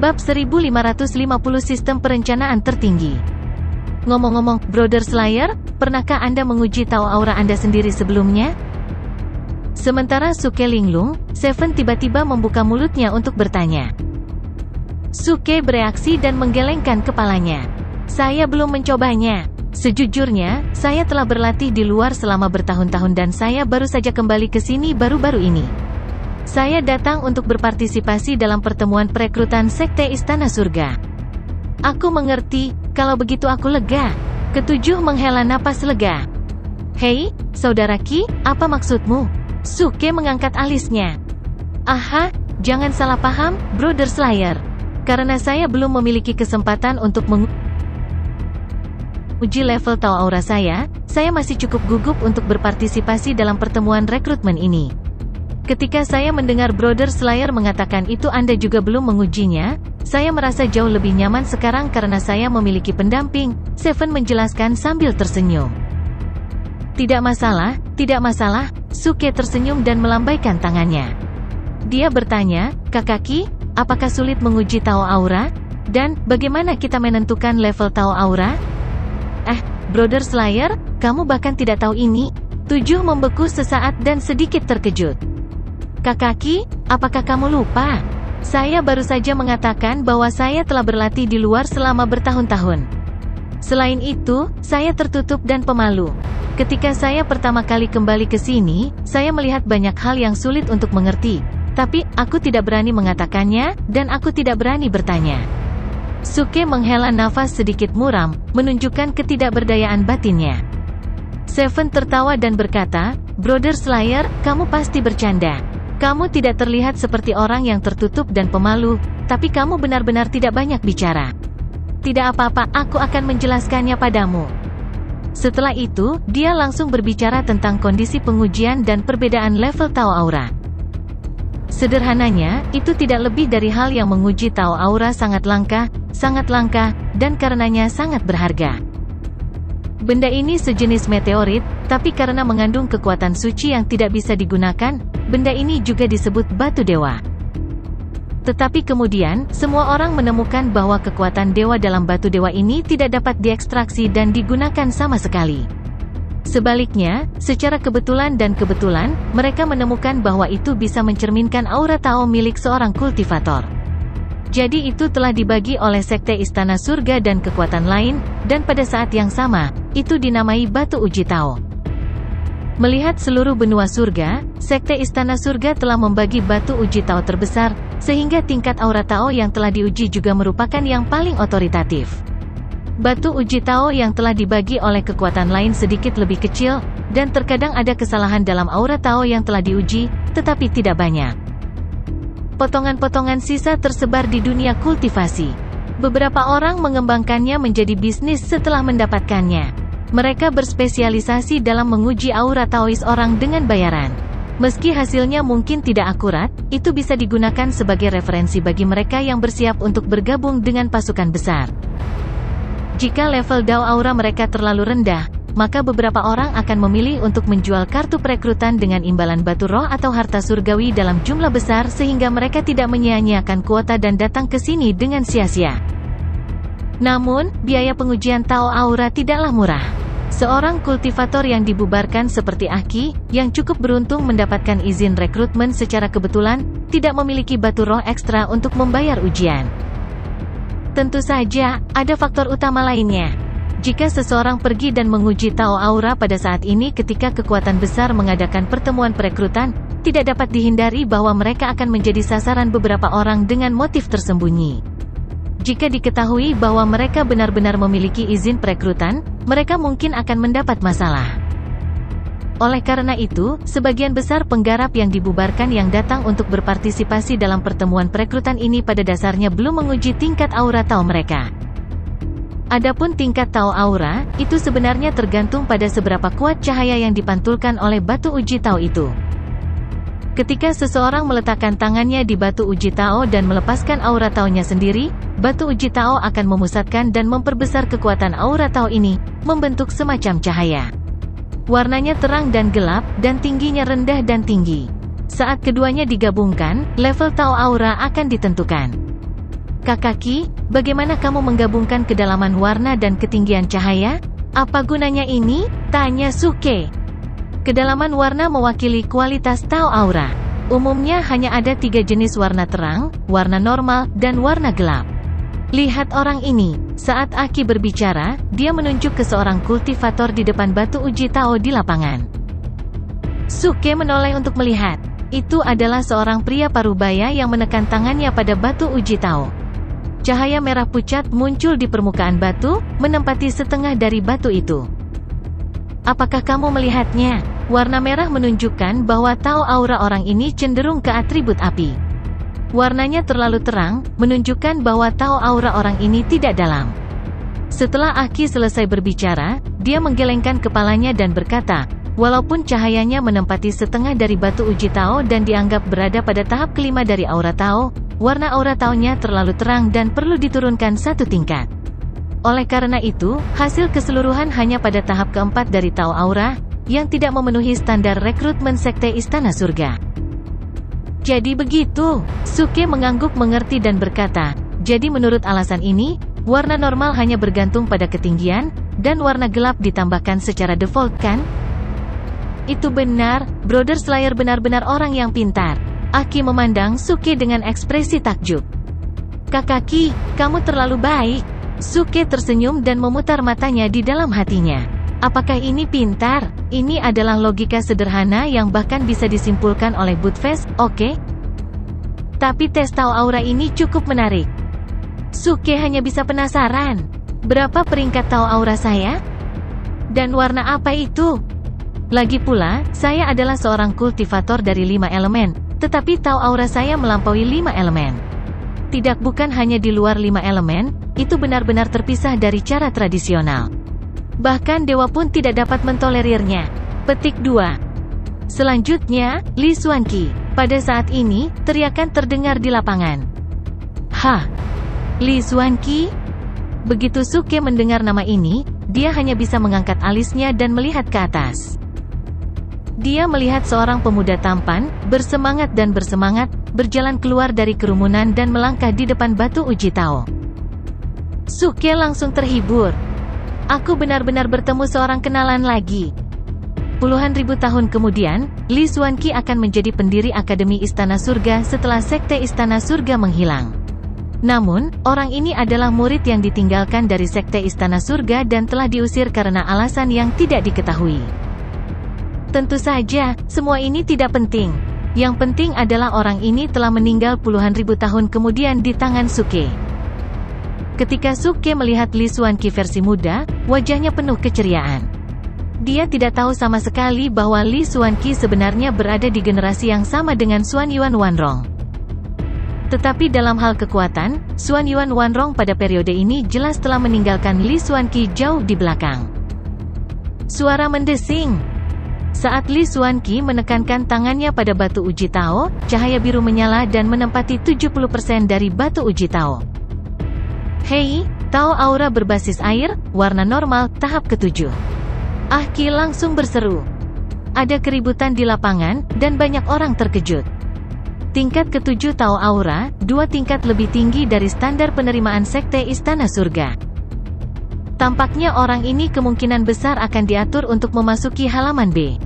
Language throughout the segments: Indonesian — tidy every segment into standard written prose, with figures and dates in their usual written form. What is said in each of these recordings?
Bab 1550 Sistem Perencanaan Tertinggi. Ngomong-ngomong, Brother Slayer, pernahkah Anda menguji Tao Aura Anda sendiri sebelumnya? Sementara Suke linglung, Seven tiba-tiba membuka mulutnya untuk bertanya. Suke bereaksi dan menggelengkan kepalanya. Saya belum mencobanya. Sejujurnya, saya telah berlatih di luar selama bertahun-tahun dan saya baru saja kembali ke sini baru-baru ini. Saya datang untuk berpartisipasi dalam pertemuan perekrutan Sekte Istana Surga. Aku mengerti, kalau begitu aku lega. Ketujuh menghela napas lega. Hei, saudara Ki, apa maksudmu? Suke mengangkat alisnya. Aha, jangan salah paham, Brother Slayer. Karena saya belum memiliki kesempatan untuk menguji level Tao Aura saya masih cukup gugup untuk berpartisipasi dalam pertemuan rekrutmen ini. Ketika saya mendengar Brother Slayer mengatakan itu Anda juga belum mengujinya, saya merasa jauh lebih nyaman sekarang karena saya memiliki pendamping, Seven menjelaskan sambil tersenyum. Tidak masalah, Suke tersenyum dan melambaikan tangannya. Dia bertanya, Kakak Ki, apakah sulit menguji Tao Aura? Dan, bagaimana kita menentukan level Tao Aura? Brother Slayer, kamu bahkan tidak tahu ini? Tujuh membeku sesaat dan sedikit terkejut. Kakak Ki, apakah kamu lupa? Saya baru saja mengatakan bahwa saya telah berlatih di luar selama bertahun-tahun. Selain itu, saya tertutup dan pemalu. Ketika saya pertama kali kembali ke sini, saya melihat banyak hal yang sulit untuk mengerti. Tapi, aku tidak berani mengatakannya, dan aku tidak berani bertanya. Suke menghela nafas sedikit muram, menunjukkan ketidakberdayaan batinnya. Seven tertawa dan berkata, Brother Slayer, kamu pasti bercanda. Kamu tidak terlihat seperti orang yang tertutup dan pemalu, tapi kamu benar-benar tidak banyak bicara. Tidak apa-apa, aku akan menjelaskannya padamu. Setelah itu, dia langsung berbicara tentang kondisi pengujian dan perbedaan level Tao Aura. Sederhananya, itu tidak lebih dari hal yang menguji Tao Aura sangat langka, dan karenanya sangat berharga. Benda ini sejenis meteorit, tapi karena mengandung kekuatan suci yang tidak bisa digunakan, benda ini juga disebut batu dewa. Tetapi kemudian, semua orang menemukan bahwa kekuatan dewa dalam batu dewa ini tidak dapat diekstraksi dan digunakan sama sekali. Sebaliknya, secara kebetulan, mereka menemukan bahwa itu bisa mencerminkan aura Tao milik seorang kultivator. Jadi itu telah dibagi oleh Sekte Istana Surga dan kekuatan lain, dan pada saat yang sama, itu dinamai Batu Uji Tao. Melihat seluruh benua surga, Sekte Istana Surga telah membagi Batu Uji Tao terbesar, sehingga tingkat aura Tao yang telah diuji juga merupakan yang paling otoritatif. Batu Uji Tao yang telah dibagi oleh kekuatan lain sedikit lebih kecil, dan terkadang ada kesalahan dalam aura Tao yang telah diuji, tetapi tidak banyak. Potongan-potongan sisa tersebar di dunia kultivasi. Beberapa orang mengembangkannya menjadi bisnis setelah mendapatkannya. Mereka berspesialisasi dalam menguji aura Taois orang dengan bayaran. Meski hasilnya mungkin tidak akurat, itu bisa digunakan sebagai referensi bagi mereka yang bersiap untuk bergabung dengan pasukan besar. Jika level Tao Aura mereka terlalu rendah, maka beberapa orang akan memilih untuk menjual kartu perekrutan dengan imbalan batu roh atau harta surgawi dalam jumlah besar sehingga mereka tidak menyia-nyiakan kuota dan datang ke sini dengan sia-sia. Namun, biaya pengujian Tao Aura tidaklah murah. Seorang kultivator yang dibubarkan seperti Aki, yang cukup beruntung mendapatkan izin rekrutmen secara kebetulan, tidak memiliki batu roh ekstra untuk membayar ujian. Tentu saja, ada faktor utama lainnya. Jika seseorang pergi dan menguji Tao Aura pada saat ini ketika kekuatan besar mengadakan pertemuan perekrutan, tidak dapat dihindari bahwa mereka akan menjadi sasaran beberapa orang dengan motif tersembunyi. Jika diketahui bahwa mereka benar-benar memiliki izin perekrutan, mereka mungkin akan mendapat masalah. Oleh karena itu, sebagian besar penggarap yang dibubarkan yang datang untuk berpartisipasi dalam pertemuan perekrutan ini pada dasarnya belum menguji tingkat aura Tao mereka. Adapun tingkat Tao Aura, itu sebenarnya tergantung pada seberapa kuat cahaya yang dipantulkan oleh batu uji Tao itu. Ketika seseorang meletakkan tangannya di batu uji Tao dan melepaskan aura Tao-nya sendiri, batu uji Tao akan memusatkan dan memperbesar kekuatan aura Tao ini, membentuk semacam cahaya. Warnanya terang dan gelap, dan tingginya rendah dan tinggi. Saat keduanya digabungkan, level Tao Aura akan ditentukan. Kakaki, bagaimana kamu menggabungkan kedalaman warna dan ketinggian cahaya? Apa gunanya ini? Tanya Suke. Kedalaman warna mewakili kualitas Tao Aura. Umumnya hanya ada 3 jenis warna terang, warna normal, dan warna gelap. Lihat orang ini. Saat Aki berbicara, dia menunjuk ke seorang kultivator di depan batu uji Tao di lapangan. Suke menoleh untuk melihat. Itu adalah seorang pria parubaya yang menekan tangannya pada batu uji Tao. Cahaya merah pucat muncul di permukaan batu, menempati setengah dari batu itu. Apakah kamu melihatnya? Warna merah menunjukkan bahwa Tao Aura orang ini cenderung ke atribut api. Warnanya terlalu terang, menunjukkan bahwa Tao Aura orang ini tidak dalam. Setelah Aki selesai berbicara, dia menggelengkan kepalanya dan berkata, walaupun cahayanya menempati setengah dari batu uji Tao dan dianggap berada pada tahap kelima dari aura Tao, warna aura Tao-nya terlalu terang dan perlu diturunkan 1 tingkat. Oleh karena itu, hasil keseluruhan hanya pada tahap keempat dari Tao Aura, yang tidak memenuhi standar rekrutmen Sekte Istana Surga. Jadi begitu, Suke mengangguk mengerti dan berkata, jadi menurut alasan ini, warna normal hanya bergantung pada ketinggian, dan warna gelap ditambahkan secara default kan? Itu benar, Brother Slayer benar-benar orang yang pintar. Aki memandang Suke dengan ekspresi takjub. Kakaki, kamu terlalu baik. Suke tersenyum dan memutar matanya di dalam hatinya. Apakah ini pintar? Ini adalah logika sederhana yang bahkan bisa disimpulkan oleh Budfest, oke? Tapi tes Tao Aura ini cukup menarik. Suke hanya bisa penasaran. Berapa peringkat Tao Aura saya? Dan warna apa itu? Lagi pula, saya adalah seorang kultivator dari 5 elemen, tetapi Tao Aura saya melampaui 5 elemen. Tidak, bukan hanya di luar 5 elemen, itu benar-benar terpisah dari cara tradisional. Bahkan dewa pun tidak dapat mentolerirnya. Petik 2. Selanjutnya, Li Xuanqi. Pada saat ini, teriakan terdengar di lapangan. Hah? Li Xuanqi? Begitu Suke mendengar nama ini, dia hanya bisa mengangkat alisnya dan melihat ke atas. Dia melihat seorang pemuda tampan, bersemangat, berjalan keluar dari kerumunan dan melangkah di depan batu uji Tao. Suke langsung terhibur. Aku benar-benar bertemu seorang kenalan lagi. Puluhan ribu tahun kemudian, Li Xuanqi akan menjadi pendiri Akademi Istana Surga setelah Sekte Istana Surga menghilang. Namun, orang ini adalah murid yang ditinggalkan dari Sekte Istana Surga dan telah diusir karena alasan yang tidak diketahui. Tentu saja, semua ini tidak penting. Yang penting adalah orang ini telah meninggal puluhan ribu tahun kemudian di tangan Suke. Ketika Suke melihat Li Xuanqi versi muda, wajahnya penuh keceriaan. Dia tidak tahu sama sekali bahwa Li Xuanqi sebenarnya berada di generasi yang sama dengan Xuan Yuan Wanrong. Tetapi dalam hal kekuatan, Xuan Yuan Wanrong pada periode ini jelas telah meninggalkan Li Xuanqi jauh di belakang. Suara mendesing. Saat Li Xuanqi menekankan tangannya pada batu uji Tao, cahaya biru menyala dan menempati 70% dari batu uji Tao. Hei, Tao Aura berbasis air, warna normal, tahap ke-7. Aki langsung berseru. Ada keributan di lapangan, dan banyak orang terkejut. Tingkat ke-7 Tao Aura, 2 tingkat lebih tinggi dari standar penerimaan Sekte Istana Surga. Tampaknya orang ini kemungkinan besar akan diatur untuk memasuki halaman B.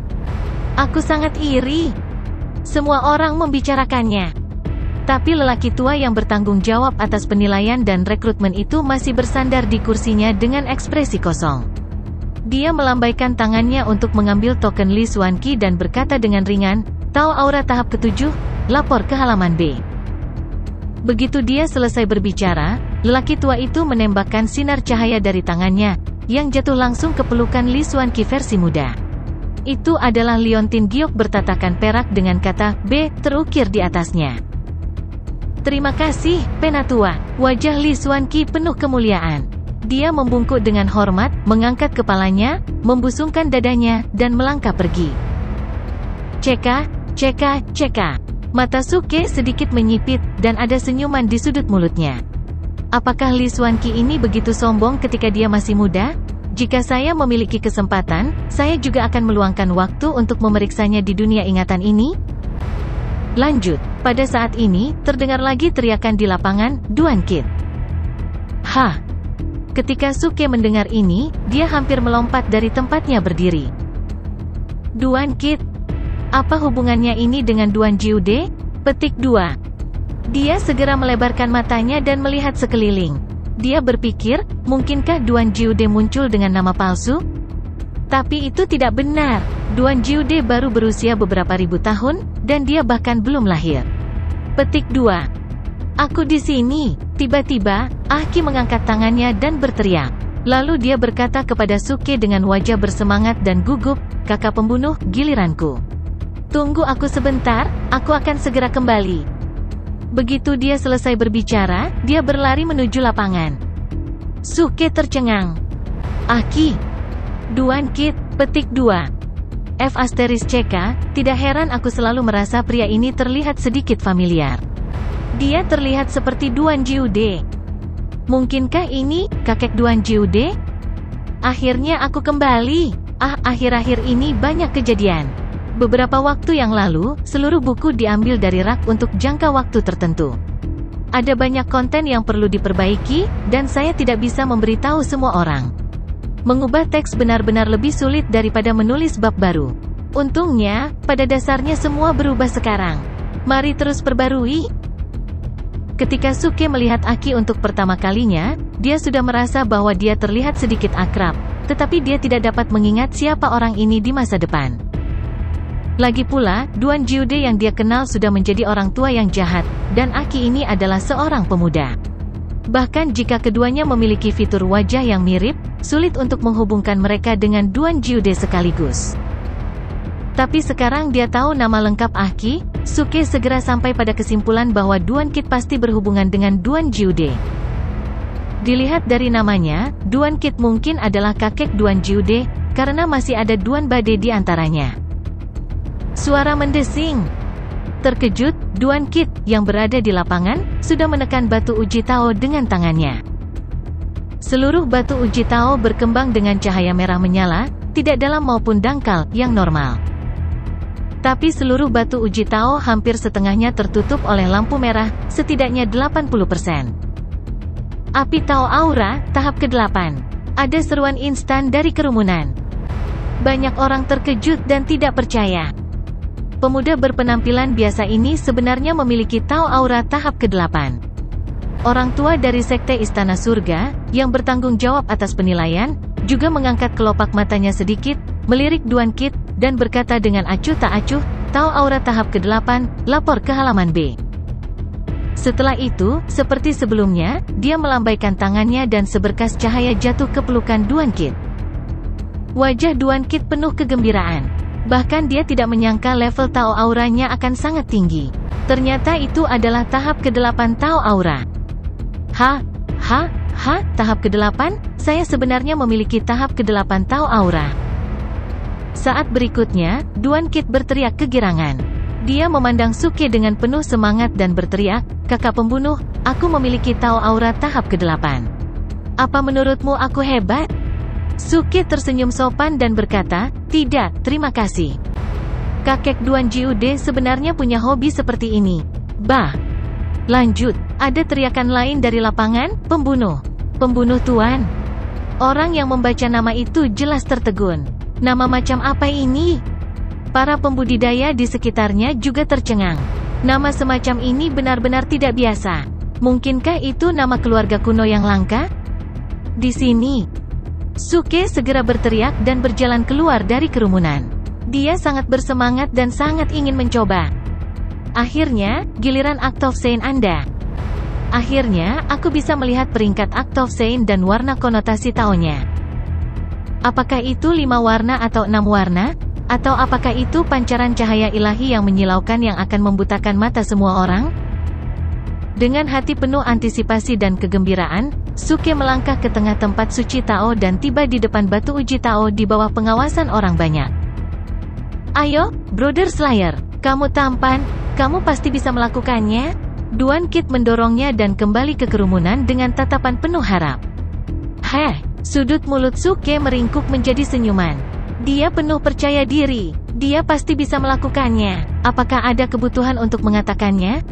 Aku sangat iri. Semua orang membicarakannya. Tapi lelaki tua yang bertanggung jawab atas penilaian dan rekrutmen itu masih bersandar di kursinya dengan ekspresi kosong. Dia melambaikan tangannya untuk mengambil token Li Xuanqi dan berkata dengan ringan, Tao Aura tahap ke-7, lapor ke halaman B. Begitu dia selesai berbicara, lelaki tua itu menembakkan sinar cahaya dari tangannya, yang jatuh langsung ke pelukan Li Xuanqi versi muda. Itu adalah liontin giok bertatakan perak dengan kata B terukir di atasnya. Terima kasih, Penatua. Wajah Li Xuanqi penuh kemuliaan. Dia membungkuk dengan hormat, mengangkat kepalanya, membusungkan dadanya, dan melangkah pergi. Ceka, ceka, ceka. Mata Suke sedikit menyipit, dan ada senyuman di sudut mulutnya. Apakah Li Xuanqi ini begitu sombong ketika dia masih muda? Jika saya memiliki kesempatan, saya juga akan meluangkan waktu untuk memeriksanya di dunia ingatan ini. Lanjut, pada saat ini, terdengar lagi teriakan di lapangan, Duan Kid. Hah? Ketika Suke mendengar ini, dia hampir melompat dari tempatnya berdiri. Duan Kit. Apa hubungannya ini dengan Duan Jiude? Petik 2. Dia segera melebarkan matanya dan melihat sekeliling. Dia berpikir, mungkinkah Duan Jiude muncul dengan nama palsu? Tapi itu tidak benar. Duan Jiude baru berusia beberapa ribu tahun, dan dia bahkan belum lahir. Petik 2. Aku di sini. Tiba-tiba, Aki mengangkat tangannya dan berteriak. Lalu dia berkata kepada Suke dengan wajah bersemangat dan gugup, "Kakak pembunuh, giliranku. Tunggu aku sebentar, aku akan segera kembali." Begitu dia selesai berbicara, dia berlari menuju lapangan. Suke tercengang. Aki. Duan Kit. Petik 2. F***CK, tidak heran aku selalu merasa pria ini terlihat sedikit familiar. Dia terlihat seperti Duan Jiude. Mungkinkah ini kakek Duan Jiude? Akhirnya aku kembali. Akhir-akhir ini banyak kejadian. Beberapa waktu yang lalu, seluruh buku diambil dari rak untuk jangka waktu tertentu. Ada banyak konten yang perlu diperbaiki, dan saya tidak bisa memberitahu semua orang. Mengubah teks benar-benar lebih sulit daripada menulis bab baru. Untungnya, pada dasarnya semua berubah sekarang. Mari terus perbarui. Ketika Suke melihat Aki untuk pertama kalinya, dia sudah merasa bahwa dia terlihat sedikit akrab, tetapi dia tidak dapat mengingat siapa orang ini di masa depan. Lagi pula, Duan Jiude yang dia kenal sudah menjadi orang tua yang jahat, dan Aki ini adalah seorang pemuda. Bahkan jika keduanya memiliki fitur wajah yang mirip, sulit untuk menghubungkan mereka dengan Duan Jiude sekaligus. Tapi sekarang dia tahu nama lengkap Aki, Suke segera sampai pada kesimpulan bahwa Duan Kit pasti berhubungan dengan Duan Jiude. Dilihat dari namanya, Duan Kit mungkin adalah kakek Duan Jiude, karena masih ada Duan Bade di antaranya. Suara mendesing. Terkejut, Duan Kit, yang berada di lapangan, sudah menekan batu uji Tao dengan tangannya. Seluruh batu uji Tao berkembang dengan cahaya merah menyala, tidak dalam maupun dangkal, yang normal. Tapi seluruh batu uji Tao hampir setengahnya tertutup oleh lampu merah, setidaknya 80%. Api Tao Aura, tahap ke-8. Ada seruan instan dari kerumunan. Banyak orang terkejut dan tidak percaya. Pemuda berpenampilan biasa ini sebenarnya memiliki Tao Aura tahap ke-8. Orang tua dari Sekte Istana Surga, yang bertanggung jawab atas penilaian, juga mengangkat kelopak matanya sedikit, melirik Duan Kit, dan berkata dengan acuh tak acuh, "Tao Aura tahap ke-8, lapor ke halaman B." Setelah itu, seperti sebelumnya, dia melambaikan tangannya dan seberkas cahaya jatuh ke pelukan Duan Kit. Wajah Duan Kit penuh kegembiraan. Bahkan dia tidak menyangka level Tao Auranya akan sangat tinggi. Ternyata itu adalah tahap ke-8 Tao Aura. Tahap ke-8? Saya sebenarnya memiliki tahap ke-8 Tao Aura. Saat berikutnya, Duan Kit berteriak kegirangan. Dia memandang Suke dengan penuh semangat dan berteriak, "Kakak pembunuh, aku memiliki Tao Aura tahap ke-8. Apa menurutmu aku hebat?" Suke tersenyum sopan dan berkata, "Tidak, terima kasih. Kakek Duan Jiude sebenarnya punya hobi seperti ini." Bah! Lanjut, ada teriakan lain dari lapangan, "Pembunuh! Pembunuh Tuan!" Orang yang membaca nama itu jelas tertegun. Nama macam apa ini? Para pembudidaya di sekitarnya juga tercengang. Nama semacam ini benar-benar tidak biasa. Mungkinkah itu nama keluarga kuno yang langka? Di sini, Suke segera berteriak dan berjalan keluar dari kerumunan. Dia sangat bersemangat dan sangat ingin mencoba. Akhirnya, giliran Aktofsein Anda. Akhirnya, aku bisa melihat peringkat Aktofsein dan warna konotasi Taonya. Apakah itu 5 warna atau 6 warna? Atau apakah itu pancaran cahaya ilahi yang menyilaukan yang akan membutakan mata semua orang? Dengan hati penuh antisipasi dan kegembiraan, Suke melangkah ke tengah tempat suci Tao dan tiba di depan batu uji Tao di bawah pengawasan orang banyak. "Ayo, Brother Slayer, kamu tampan, kamu pasti bisa melakukannya." Duan Kit mendorongnya dan kembali ke kerumunan dengan tatapan penuh harap. Sudut mulut Suke meringkuk menjadi senyuman. Dia penuh percaya diri. Dia pasti bisa melakukannya. Apakah ada kebutuhan untuk mengatakannya?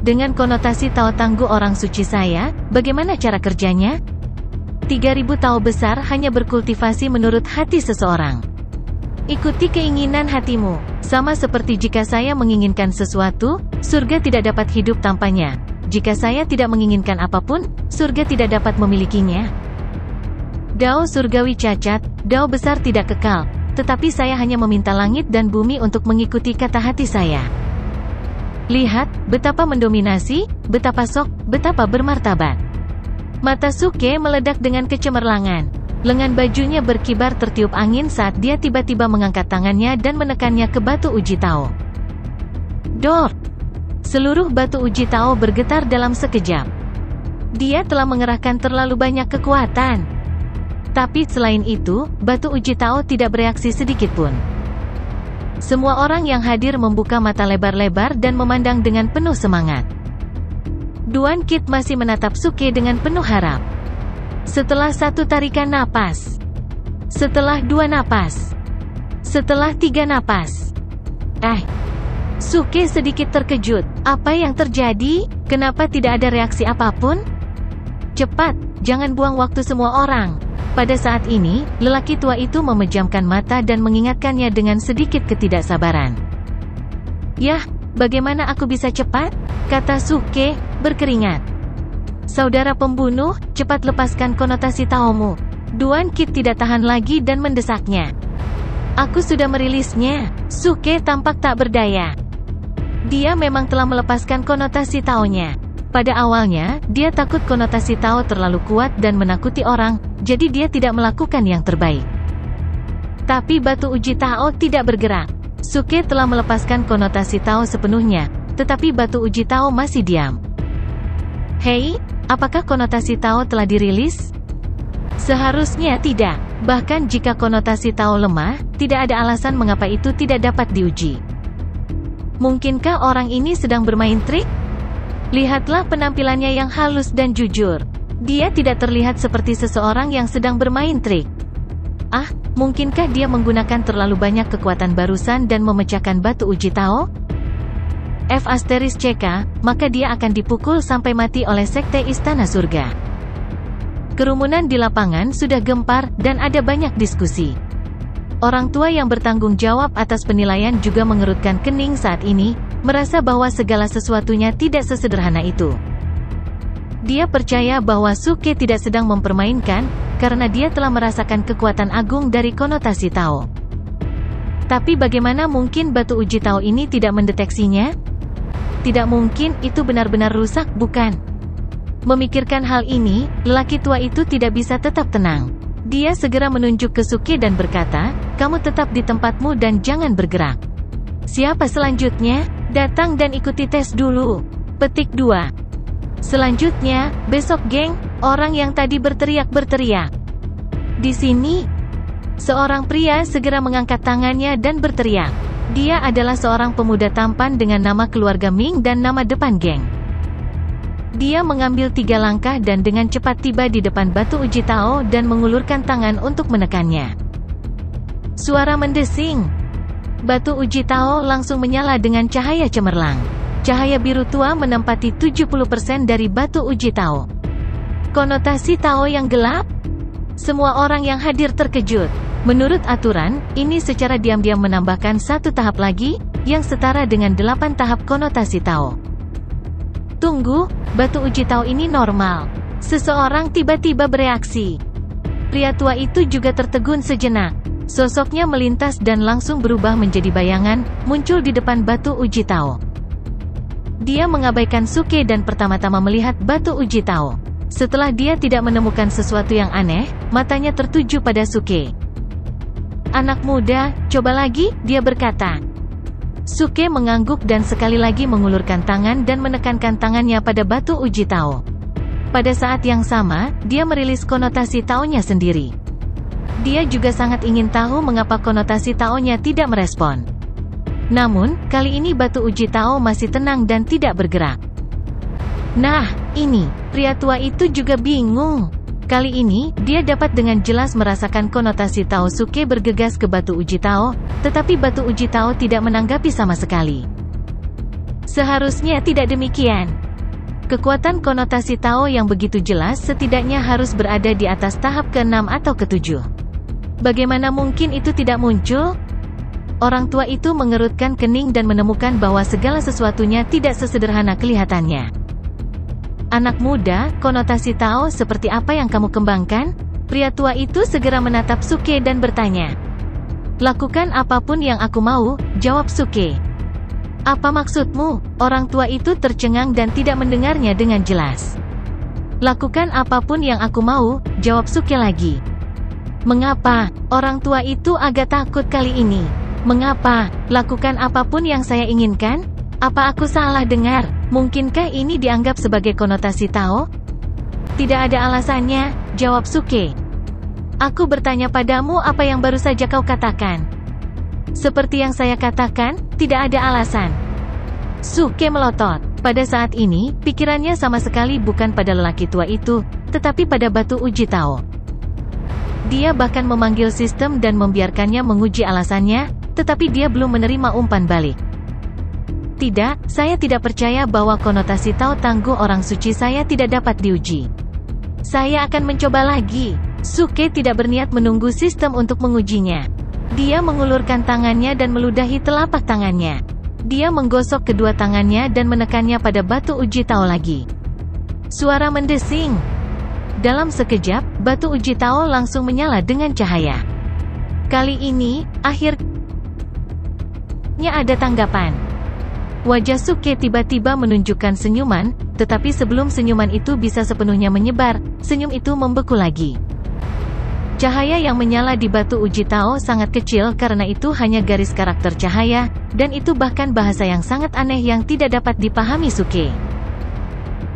Dengan konotasi Tao tangguh orang suci saya, bagaimana cara kerjanya? 3000 Tao besar hanya berkultivasi menurut hati seseorang. Ikuti keinginan hatimu. Sama seperti jika saya menginginkan sesuatu, surga tidak dapat hidup tanpanya. Jika saya tidak menginginkan apapun, surga tidak dapat memilikinya. Dao surgawi cacat, Dao besar tidak kekal, tetapi saya hanya meminta langit dan bumi untuk mengikuti kata hati saya. Lihat, betapa mendominasi, betapa sok, betapa bermartabat. Mata Suke meledak dengan kecemerlangan. Lengan bajunya berkibar tertiup angin saat dia tiba-tiba mengangkat tangannya dan menekannya ke batu uji Tao. Dor! Seluruh batu uji Tao bergetar dalam sekejap. Dia telah mengerahkan terlalu banyak kekuatan. Tapi selain itu, batu uji Tao tidak bereaksi sedikitpun. Semua orang yang hadir membuka mata lebar-lebar dan memandang dengan penuh semangat. Duan Kit masih menatap Suke dengan penuh harap. Setelah satu tarikan napas, setelah dua napas, setelah tiga napas. Suke sedikit terkejut. Apa yang terjadi? Kenapa tidak ada reaksi apapun? Cepat, jangan buang waktu semua orang. Pada saat ini, lelaki tua itu memejamkan mata dan mengingatkannya dengan sedikit ketidaksabaran. Yah, bagaimana aku bisa cepat? Kata Suke, berkeringat. Saudara pembunuh, cepat lepaskan konotasi Taomu. Duan Kit tidak tahan lagi dan mendesaknya. Aku sudah merilisnya. Suke tampak tak berdaya. Dia memang telah melepaskan konotasi Taonya. Pada awalnya, dia takut konotasi Tao terlalu kuat dan menakuti orang, jadi dia tidak melakukan yang terbaik. Tapi batu uji Tao tidak bergerak. Suke telah melepaskan konotasi Tao sepenuhnya, tetapi batu uji Tao masih diam. Hei, apakah konotasi Tao telah dirilis? Seharusnya tidak. Bahkan jika konotasi Tao lemah, tidak ada alasan mengapa itu tidak dapat diuji. Mungkinkah orang ini sedang bermain trik? Lihatlah penampilannya yang halus dan jujur. Dia tidak terlihat seperti seseorang yang sedang bermain trik. Mungkinkah dia menggunakan terlalu banyak kekuatan barusan dan memecahkan batu uji Tao? F*CK, maka dia akan dipukul sampai mati oleh Sekte Istana Surga. Kerumunan di lapangan sudah gempar, dan ada banyak diskusi. Orang tua yang bertanggung jawab atas penilaian juga mengerutkan kening saat ini, merasa bahwa segala sesuatunya tidak sesederhana itu. Dia percaya bahwa Suke tidak sedang mempermainkan, karena dia telah merasakan kekuatan agung dari konotasi Tao. Tapi bagaimana mungkin batu uji Tao ini tidak mendeteksinya? Tidak mungkin, itu benar-benar rusak, bukan? Memikirkan hal ini, lelaki tua itu tidak bisa tetap tenang. Dia segera menunjuk ke Suke dan berkata, "Kamu tetap di tempatmu dan jangan bergerak." Siapa selanjutnya? Datang dan ikuti tes dulu. Petik 2. Selanjutnya, besok geng, orang yang tadi berteriak-berteriak. Di sini, seorang pria segera mengangkat tangannya dan berteriak. Dia adalah seorang pemuda tampan dengan nama keluarga Ming dan nama depan geng. Dia mengambil 3 langkah dan dengan cepat tiba di depan batu uji Tao dan mengulurkan tangan untuk menekannya. Suara mendesing. Batu uji Tao langsung menyala dengan cahaya cemerlang. Cahaya biru tua menempati 70% dari batu uji Tao. Konotasi Tao yang gelap? Semua orang yang hadir terkejut. Menurut aturan, ini secara diam-diam menambahkan 1 tahap lagi, yang setara dengan 8 tahap konotasi Tao. Tunggu, batu uji Tao ini normal. Seseorang tiba-tiba bereaksi. Pria tua itu juga tertegun sejenak. Sosoknya melintas dan langsung berubah menjadi bayangan, muncul di depan batu uji Tao. Dia mengabaikan Suke dan pertama-tama melihat batu uji Tao. Setelah dia tidak menemukan sesuatu yang aneh, matanya tertuju pada Suke. "Anak muda, coba lagi," dia berkata. Suke mengangguk dan sekali lagi mengulurkan tangan dan menekankan tangannya pada batu uji Tao. Pada saat yang sama, dia merilis konotasi Taonya sendiri. Dia juga sangat ingin tahu mengapa konotasi Taonya tidak merespon. Namun, kali ini batu uji Tao masih tenang dan tidak bergerak. Nah, ini, pria tua itu juga bingung. Kali ini, dia dapat dengan jelas merasakan konotasi Tao. Suke bergegas ke batu uji Tao, tetapi batu uji Tao tidak menanggapi sama sekali. Seharusnya tidak demikian. Kekuatan konotasi Tao yang begitu jelas setidaknya harus berada di atas tahap ke-6 atau ke-7. Bagaimana mungkin itu tidak muncul? Orang tua itu mengerutkan kening dan menemukan bahwa segala sesuatunya tidak sesederhana kelihatannya. Anak muda, konotasi Tao seperti apa yang kamu kembangkan? Pria tua itu segera menatap Suke dan bertanya. Lakukan apapun yang aku mau, jawab Suke. Apa maksudmu? Orang tua itu tercengang dan tidak mendengarnya dengan jelas. Lakukan apapun yang aku mau, jawab Suke lagi. Mengapa? Orang tua itu agak takut kali ini. Mengapa? Lakukan apapun yang saya inginkan? Apa aku salah dengar? Mungkinkah ini dianggap sebagai konotasi Tao? Tidak ada alasannya, jawab Suke. Aku bertanya padamu apa yang baru saja kau katakan. Seperti yang saya katakan, tidak ada alasan. Suke melotot. Pada saat ini, pikirannya sama sekali bukan pada lelaki tua itu, tetapi pada batu uji Tao. Dia bahkan memanggil sistem dan membiarkannya menguji alasannya, tetapi dia belum menerima umpan balik. Tidak, saya tidak percaya bahwa konotasi Tao tangguh orang suci saya tidak dapat diuji. Saya akan mencoba lagi. Suke tidak berniat menunggu sistem untuk mengujinya. Dia mengulurkan tangannya dan meludahi telapak tangannya. Dia menggosok kedua tangannya dan menekannya pada batu uji Tao lagi. Suara mendesing. Dalam sekejap, batu uji Tao langsung menyala dengan cahaya. Kali ini, akhirnya ada tanggapan. Wajah Suke tiba-tiba menunjukkan senyuman, tetapi sebelum senyuman itu bisa sepenuhnya menyebar, senyum itu membeku lagi. Cahaya yang menyala di batu uji Tao sangat kecil karena itu hanya garis karakter cahaya, dan itu bahkan bahasa yang sangat aneh yang tidak dapat dipahami Suke.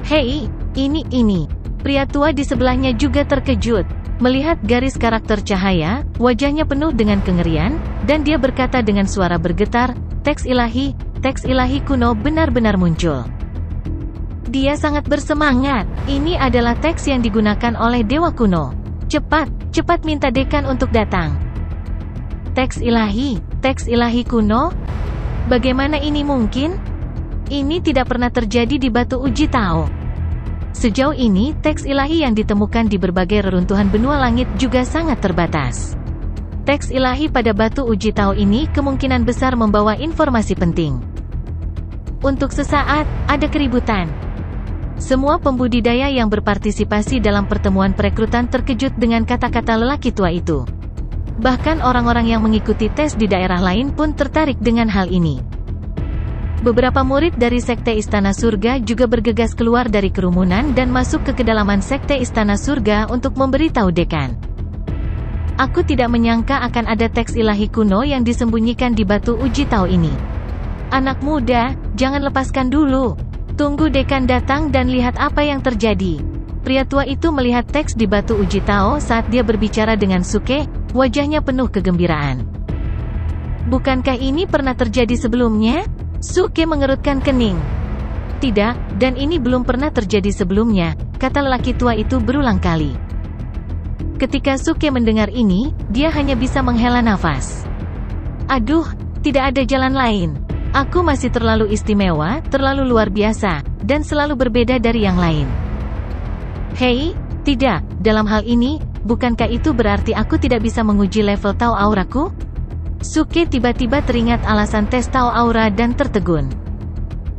Hei, ini. Pria tua di sebelahnya juga terkejut. Melihat garis karakter cahaya, wajahnya penuh dengan kengerian, dan dia berkata dengan suara bergetar, teks ilahi kuno benar-benar muncul. Dia sangat bersemangat. Ini adalah teks yang digunakan oleh dewa kuno. Cepat minta dekan untuk datang. Teks ilahi kuno? Bagaimana ini mungkin? Ini tidak pernah terjadi di batu uji Tao. Sejauh ini, teks ilahi yang ditemukan di berbagai reruntuhan benua langit juga sangat terbatas. Teks ilahi pada batu uji Tao ini kemungkinan besar membawa informasi penting. Untuk sesaat, ada keributan. Semua pembudidaya yang berpartisipasi dalam pertemuan perekrutan terkejut dengan kata-kata lelaki tua itu. Bahkan orang-orang yang mengikuti tes di daerah lain pun tertarik dengan hal ini. Beberapa murid dari Sekte Istana Surga juga bergegas keluar dari kerumunan dan masuk ke kedalaman Sekte Istana Surga untuk memberitahu dekan. Aku tidak menyangka akan ada teks ilahi kuno yang disembunyikan di batu uji Tao ini. Anak muda, jangan lepaskan dulu. Tunggu dekan datang dan lihat apa yang terjadi. Pria tua itu melihat teks di batu uji Tao saat dia berbicara dengan Suke, wajahnya penuh kegembiraan. Bukankah ini pernah terjadi sebelumnya? Suke mengerutkan kening. Tidak, dan ini belum pernah terjadi sebelumnya, kata lelaki tua itu berulang kali. Ketika Suke mendengar ini, dia hanya bisa menghela nafas. Aduh, tidak ada jalan lain. Aku masih terlalu istimewa, terlalu luar biasa, dan selalu berbeda dari yang lain. Hei, tidak, dalam hal ini, bukankah itu berarti aku tidak bisa menguji level Tao auraku? Suke tiba-tiba teringat alasan tes Tao aura dan tertegun.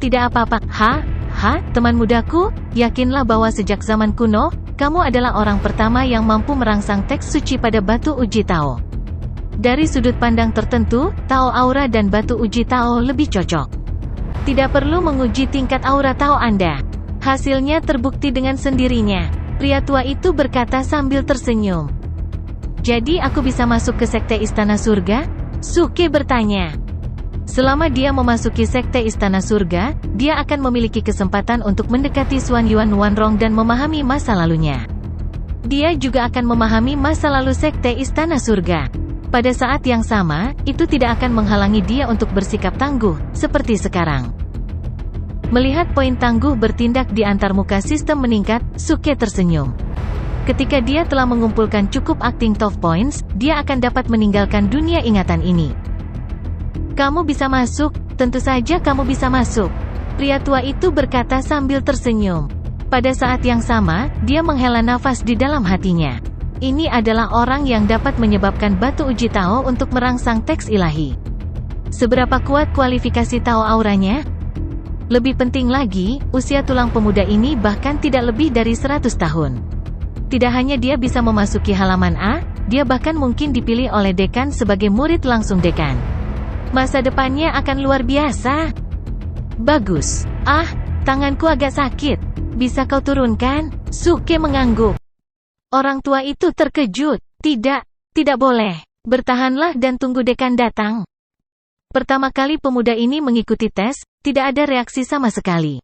Tidak apa-apa, teman mudaku, yakinlah bahwa sejak zaman kuno, kamu adalah orang pertama yang mampu merangsang teks suci pada batu uji Tao. Dari sudut pandang tertentu, Tao aura dan batu uji Tao lebih cocok. Tidak perlu menguji tingkat aura Tao Anda. Hasilnya terbukti dengan sendirinya. Pria tua itu berkata sambil tersenyum. Jadi aku bisa masuk ke Sekte Istana Surga? Suke bertanya. Selama dia memasuki Sekte Istana Surga, dia akan memiliki kesempatan untuk mendekati Xuan Yuan Wanrong dan memahami masa lalunya. Dia juga akan memahami masa lalu Sekte Istana Surga. Pada saat yang sama, itu tidak akan menghalangi dia untuk bersikap tangguh, seperti sekarang. Melihat poin tangguh bertindak di antarmuka sistem meningkat, Suke tersenyum. Ketika dia telah mengumpulkan cukup acting tough points, dia akan dapat meninggalkan dunia ingatan ini. Kamu bisa masuk, tentu saja kamu bisa masuk. Pria tua itu berkata sambil tersenyum. Pada saat yang sama, dia menghela nafas di dalam hatinya. Ini adalah orang yang dapat menyebabkan batu uji Tao untuk merangsang teks ilahi. Seberapa kuat kualifikasi Tao auranya? Lebih penting lagi, usia tulang pemuda ini bahkan tidak lebih dari 100 tahun. Tidak hanya dia bisa memasuki halaman A, dia bahkan mungkin dipilih oleh dekan sebagai murid langsung dekan. Masa depannya akan luar biasa. Bagus. Ah, tanganku agak sakit. Bisa kau turunkan? Suke mengangguk. Orang tua itu terkejut. Tidak boleh. Bertahanlah dan tunggu dekan datang. Pertama kali pemuda ini mengikuti tes, tidak ada reaksi sama sekali.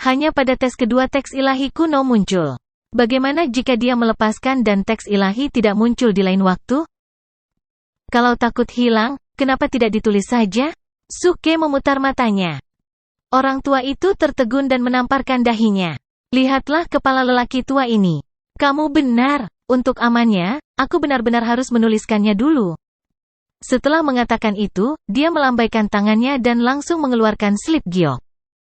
Hanya pada tes kedua teks ilahi kuno muncul. Bagaimana jika dia melepaskan dan teks ilahi tidak muncul di lain waktu? Kalau takut hilang, kenapa tidak ditulis saja? Suke memutar matanya. Orang tua itu tertegun dan menamparkan dahinya. Lihatlah kepala lelaki tua ini. Kamu benar. Untuk amannya, aku benar-benar harus menuliskannya dulu. Setelah mengatakan itu, dia melambaikan tangannya dan langsung mengeluarkan slip giok.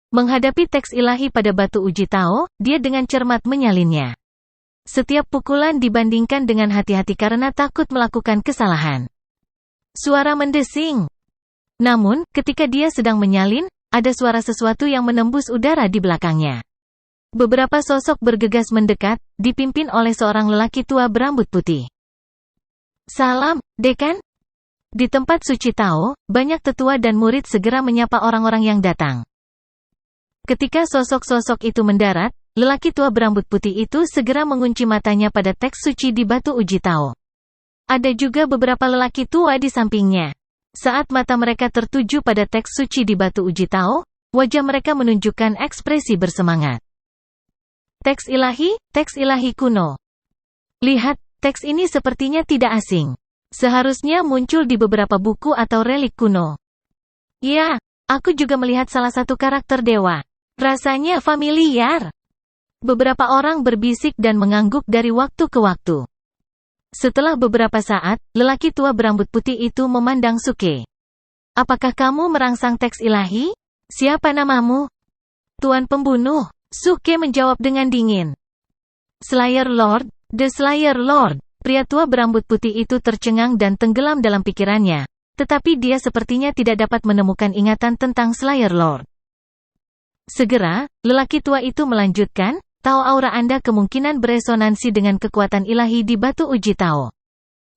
Menghadapi teks ilahi pada batu uji Tao, dia dengan cermat menyalinnya. Setiap pukulan dibandingkan dengan hati-hati karena takut melakukan kesalahan. Suara mendesing. Namun, ketika dia sedang menyalin, ada suara sesuatu yang menembus udara di belakangnya. Beberapa sosok bergegas mendekat, dipimpin oleh seorang lelaki tua berambut putih. Salam, Dekan? Di tempat suci Tao, banyak tetua dan murid segera menyapa orang-orang yang datang. Ketika sosok-sosok itu mendarat, lelaki tua berambut putih itu segera mengunci matanya pada teks suci di batu uji Tao. Ada juga beberapa lelaki tua di sampingnya. Saat mata mereka tertuju pada teks suci di batu uji Tao, wajah mereka menunjukkan ekspresi bersemangat. Teks ilahi kuno. Lihat, teks ini sepertinya tidak asing. Seharusnya muncul di beberapa buku atau relik kuno. Ya, aku juga melihat salah satu karakter dewa. Rasanya familiar. Beberapa orang berbisik dan mengangguk dari waktu ke waktu. Setelah beberapa saat, lelaki tua berambut putih itu memandang Suke. Apakah kamu merangsang teks ilahi? Siapa namamu? Tuan Pembunuh. Suke menjawab dengan dingin. Slayer Lord, The Slayer Lord. Pria tua berambut putih itu tercengang dan tenggelam dalam pikirannya, tetapi dia sepertinya tidak dapat menemukan ingatan tentang Slayer Lord. Segera, lelaki tua itu melanjutkan, Tao aura Anda kemungkinan beresonansi dengan kekuatan ilahi di batu uji Tao.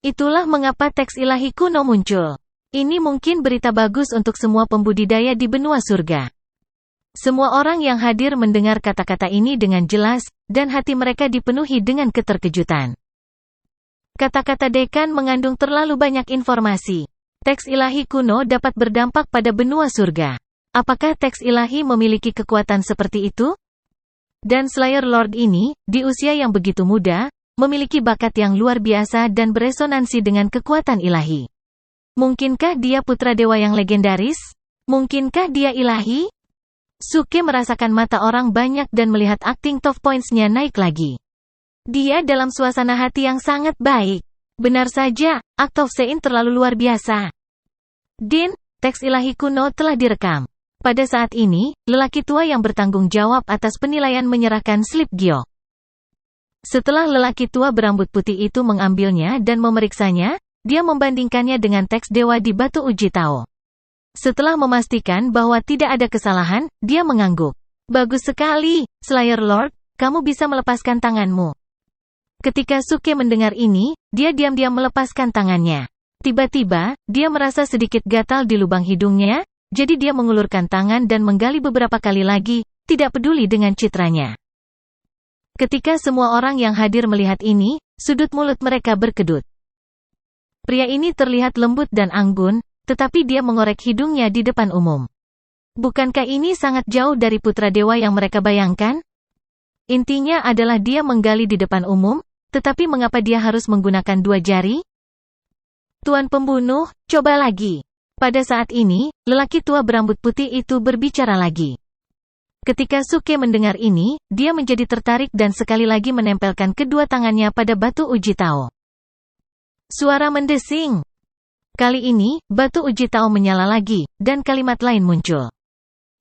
Itulah mengapa teks ilahi kuno muncul. Ini mungkin berita bagus untuk semua pembudidaya di benua surga. Semua orang yang hadir mendengar kata-kata ini dengan jelas, dan hati mereka dipenuhi dengan keterkejutan. Kata-kata dekan mengandung terlalu banyak informasi. Teks ilahi kuno dapat berdampak pada benua surga. Apakah teks ilahi memiliki kekuatan seperti itu? Dan Slayer Lord ini, di usia yang begitu muda, memiliki bakat yang luar biasa dan beresonansi dengan kekuatan ilahi. Mungkinkah dia putra dewa yang legendaris? Mungkinkah dia ilahi? Suke merasakan mata orang banyak dan melihat acting tough points-nya naik lagi. Dia dalam suasana hati yang sangat baik. Benar saja, Act of Sein terlalu luar biasa. Din, teks ilahi kuno telah direkam. Pada saat ini, lelaki tua yang bertanggung jawab atas penilaian menyerahkan slip giok. Setelah lelaki tua berambut putih itu mengambilnya dan memeriksanya, dia membandingkannya dengan teks dewa di batu uji Tao. Setelah memastikan bahwa tidak ada kesalahan, dia mengangguk. Bagus sekali, Slayer Lord, kamu bisa melepaskan tanganmu. Ketika Suke mendengar ini, dia diam-diam melepaskan tangannya. Tiba-tiba, dia merasa sedikit gatal di lubang hidungnya, jadi dia mengulurkan tangan dan menggali beberapa kali lagi, tidak peduli dengan citranya. Ketika semua orang yang hadir melihat ini, sudut mulut mereka berkedut. Pria ini terlihat lembut dan anggun, tetapi dia mengorek hidungnya di depan umum. Bukankah ini sangat jauh dari putra dewa yang mereka bayangkan? Intinya adalah dia menggali di depan umum, tetapi mengapa dia harus menggunakan dua jari? Tuan Pembunuh, coba lagi. Pada saat ini, lelaki tua berambut putih itu berbicara lagi. Ketika Suke mendengar ini, dia menjadi tertarik dan sekali lagi menempelkan kedua tangannya pada batu uji Tao. Suara mendesing. Kali ini, batu uji Tao menyala lagi, dan kalimat lain muncul.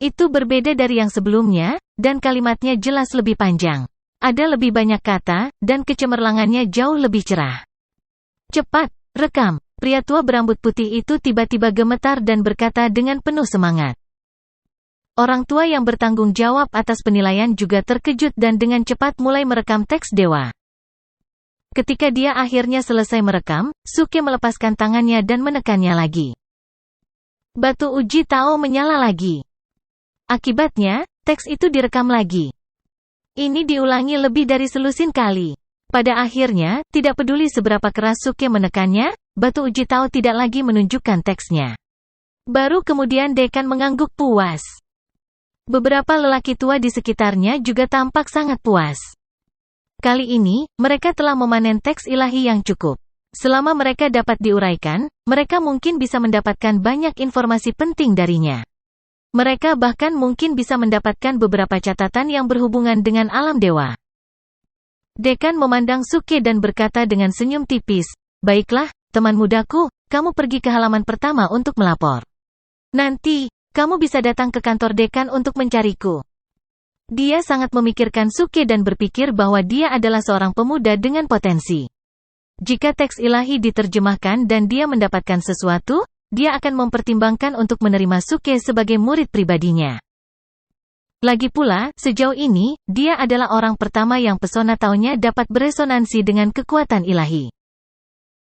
Itu berbeda dari yang sebelumnya, dan kalimatnya jelas lebih panjang. Ada lebih banyak kata, dan kecemerlangannya jauh lebih cerah. Cepat, rekam. Pria tua berambut putih itu tiba-tiba gemetar dan berkata dengan penuh semangat. Orang tua yang bertanggung jawab atas penilaian juga terkejut dan dengan cepat mulai merekam teks dewa. Ketika dia akhirnya selesai merekam, Suke melepaskan tangannya dan menekannya lagi. Batu uji Tao menyala lagi. Akibatnya, teks itu direkam lagi. Ini diulangi lebih dari selusin kali. Pada akhirnya, tidak peduli seberapa keras Suke menekannya, batu uji Tao tidak lagi menunjukkan teksnya. Baru kemudian dekan mengangguk puas. Beberapa lelaki tua di sekitarnya juga tampak sangat puas. Kali ini, mereka telah memanen teks ilahi yang cukup. Selama mereka dapat diuraikan, mereka mungkin bisa mendapatkan banyak informasi penting darinya. Mereka bahkan mungkin bisa mendapatkan beberapa catatan yang berhubungan dengan alam dewa. Dekan memandang Suke dan berkata dengan senyum tipis, "Baiklah, teman mudaku, kamu pergi ke halaman pertama untuk melapor. Nanti, kamu bisa datang ke kantor dekan untuk mencariku." Dia sangat memikirkan Suke dan berpikir bahwa dia adalah seorang pemuda dengan potensi. Jika teks ilahi diterjemahkan dan dia mendapatkan sesuatu, dia akan mempertimbangkan untuk menerima Suke sebagai murid pribadinya. Lagi pula, sejauh ini, dia adalah orang pertama yang pesona Taonya dapat beresonansi dengan kekuatan ilahi.